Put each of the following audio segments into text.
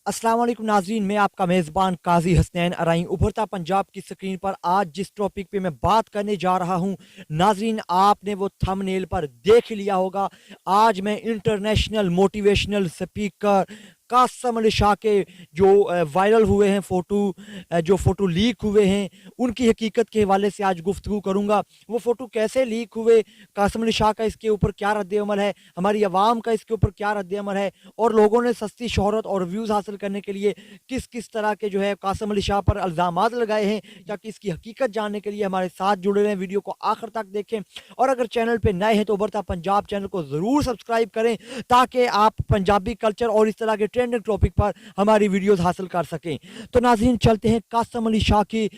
अस्सलाम वालेकुम नाजरीन, मैं आपका मेज़बान काजी हसनैन अराई उभरता पंजाब की स्क्रीन पर आज जिस टॉपिक पे मैं बात करने जा रहा हूं नाजरीन, आपने वो थंबनेल पर देख लिया होगा। आज मैं international motivational speaker Qasim Ali Shah के जो वायरल हुए हैं जो फ़ोटो लीक हुए हैं उनकी हकीकत के हवाले से आज गुफ्तगू करूँगा। वो फ़ोटो कैसे लीक हुए, कासम अली शाह का इसके ऊपर क्या रद्द-ए-अमल है, हमारी आवाम का इसके ऊपर क्या रद्द-ए-अमल है और लोगों ने सस्ती शोहरत और व्यूज़ हासिल करने के लिए किस किस तरह के जो है कासम अली शाह पर इल्ज़ामात लगाए हैं। ताकि इसकी हकीकत जानने के लिए हमारे साथ जुड़े रहें, वीडियो को आखिर तक देखें और अगर चैनल पर नए हैं तो उभरता पंजाब चैनल को ज़रूर सब्सक्राइब करें ताकि आप पंजाबी कल्चर और इस तरह के ट्रेंडिंग टॉपिक पर हमारी वीडियोस हासिल कर सकें। तो नाज़रीन चलते हैं कासम अली शाह की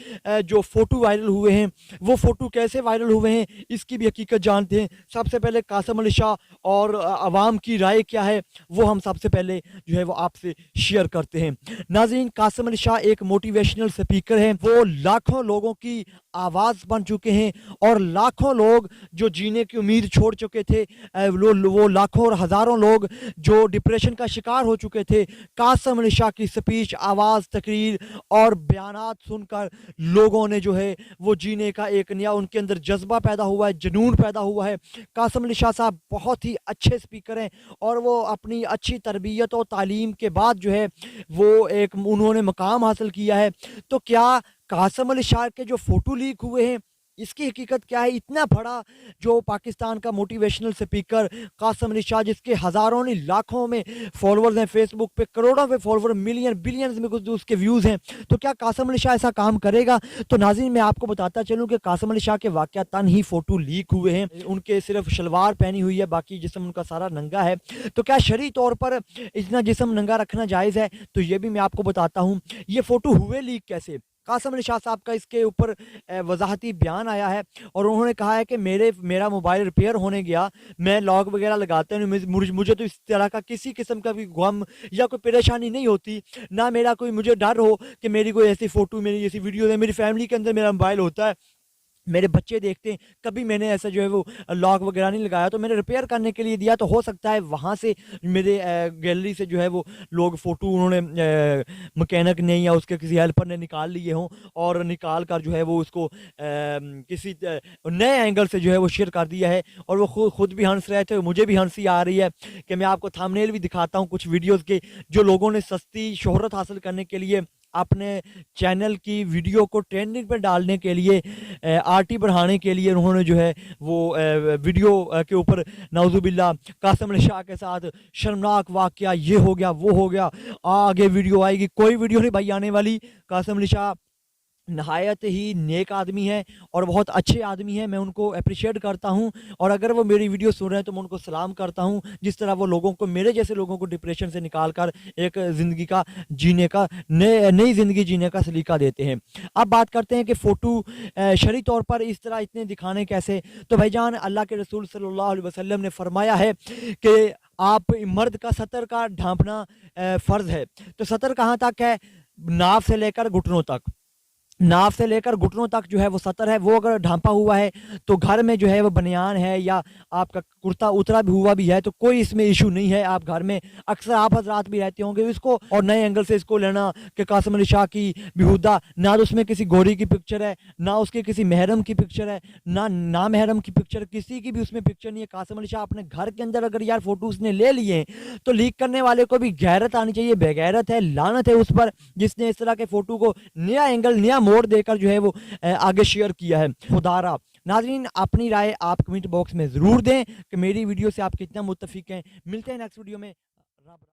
जो फ़ोटो वायरल हुए हैं वो फ़ोटो कैसे वायरल हुए हैं इसकी भी हकीकत जानते हैं। सबसे पहले कासम अली शाह और आवाम की राय क्या है वो हम सबसे पहले जो है वो आपसे शेयर करते हैं। नाज़रीन, कासम अली शाह एक मोटिवेशनल स्पीकर हैं। वो लाखों लोगों की आवाज़ बन चुके हैं और लाखों लोग जो जीने की उम्मीद छोड़ चुके थे, वो लाखों और हज़ारों लोग जो डिप्रेशन का शिकार हो चुके थे, कासम अली शाह की स्पीच, आवाज़, तकरीर और बयानात सुनकर लोगों ने जो है वो जीने का एक नया उनके अंदर जज्बा पैदा हुआ है, जुनून पैदा हुआ है। कासम अली शाह साहब बहुत ही अच्छे स्पीकर हैं और वो अपनी अच्छी तरबियत और तालीम के बाद जो है वो एक उन्होंने मकाम हासिल किया है। तो क्या कासम अली शाह के जो फ़ोटो लीक हुए हैं इसकी हकीकत क्या है? इतना बड़ा जो पाकिस्तान का मोटिवेशनल स्पीकर कासम अली शाह, जिसके हज़ारों नहीं लाखों में फॉलोअर्स हैं, फेसबुक पे करोड़ों में फॉलोअर, मिलियन बिलियंस में कुछ उसके व्यूज़ हैं। तो क्या कासम अली शाह ऐसा काम करेगा? तो नाज़रीन मैं आपको बताता चलूँ कि कासम अली शाह के वाक़यातन ही फ़ोटो लीक हुए हैं। उनके सिर्फ शलवार पहनी हुई है, बाकी जिस्म उनका सारा नंगा है। तो क्या शरई तौर पर इतना जिस्म नंगा रखना जायज़ है? तो ये भी मैं आपको बताता हूँ। ये फ़ोटो हुए लीक कैसे? कासम अली शाह साहब का इसके ऊपर वज़ाहती बयान आया है और उन्होंने कहा है कि मेरा मोबाइल रिपेयर होने गया, मैं लॉक वगैरह लगाते हैं, मुझे तो इस तरह का किसी किस्म का भी गम या कोई परेशानी नहीं होती, ना मेरा कोई मुझे डर हो कि मेरी कोई ऐसी फ़ोटो, मेरी ऐसी वीडियो है, मेरी फैमिली के अंदर मेरा मोबाइल होता है, मेरे बच्चे देखते हैं, कभी मैंने ऐसा जो है वो लॉक वगैरह नहीं लगाया, तो मैंने रिपेयर करने के लिए दिया। तो हो सकता है वहाँ से मेरे गैलरी से जो है वो लोग फ़ोटो उन्होंने मैकेनिक ने या उसके किसी हेल्पर ने निकाल लिए हों और निकाल कर जो है वो उसको किसी नए एंगल से जो है वो शेयर कर दिया है और वो खुद भी हंस रहे थे, मुझे भी हंसी आ रही है कि मैं आपको थंबनेल भी दिखाता हूँ कुछ वीडियोज़ के, जो लोगों ने सस्ती शोहरत हासिल करने के लिए अपने चैनल की वीडियो को ट्रेंडिंग पे डालने के लिए, आरटी बढ़ाने के लिए उन्होंने जो है वो वीडियो के ऊपर नाउज़ुबिल्लाह कासम अली शाह के साथ शर्मनाक वाक़या, ये हो गया, वो हो गया, आगे वीडियो आएगी, कोई वीडियो नहीं भाई आने वाली। कासम अली शाह नहायत ही नेक आदमी है और बहुत अच्छे आदमी हैं, मैं उनको अप्रिशिएट करता हूं और अगर वो मेरी वीडियो सुन रहे हैं तो मैं उनको सलाम करता हूं, जिस तरह वो लोगों को, मेरे जैसे लोगों को डिप्रेशन से निकाल कर एक ज़िंदगी का जीने का, नई ज़िंदगी जीने का सलीका देते हैं। अब बात करते हैं कि फ़ोटो शरई तौर पर इस तरह इतने दिखाने कैसे? तो भाईजान, अल्लाह के रसूल सल्लल्लाहु अलैहि वसल्लम ने फरमाया है कि आप मर्द का सतर का ढांपना फ़र्ज़ है। तो सतर कहाँ तक है? नाफ से लेकर घुटनों तक, नाव से लेकर घुटनों तक जो है वो सतर है, वो अगर ढांपा हुआ है तो घर में जो है वो बनियान है या आपका कुर्ता उतरा भी हुआ भी है तो कोई इसमें इशू नहीं है। आप घर में अक्सर आप हजरात भी रहते होंगे इसको, और नए एंगल से इसको लेना कि कासम अली शाह की बेहुदा, ना तो उसमें किसी गोरी की पिक्चर है, ना उसके किसी महरम की पिक्चर है, ना महरम की पिक्चर, किसी की भी उसमें पिक्चर नहीं है। कासम अली शाह अपने घर के अंदर अगर यार फोटो उसने ले लिए हैं तो लीक करने वाले को भी गैरत आनी चाहिए। बेगैरत है, लानत है उस पर जिसने इस तरह के फोटो को नया एंगल, नया मोड़ देकर जो है वो आगे शेयर किया है। खुदारा नाज़रीन, अपनी राय आप कमेंट बॉक्स में ज़रूर दें कि मेरी वीडियो से आप कितना मुत्तफिक हैं। मिलते हैं नेक्स्ट वीडियो में।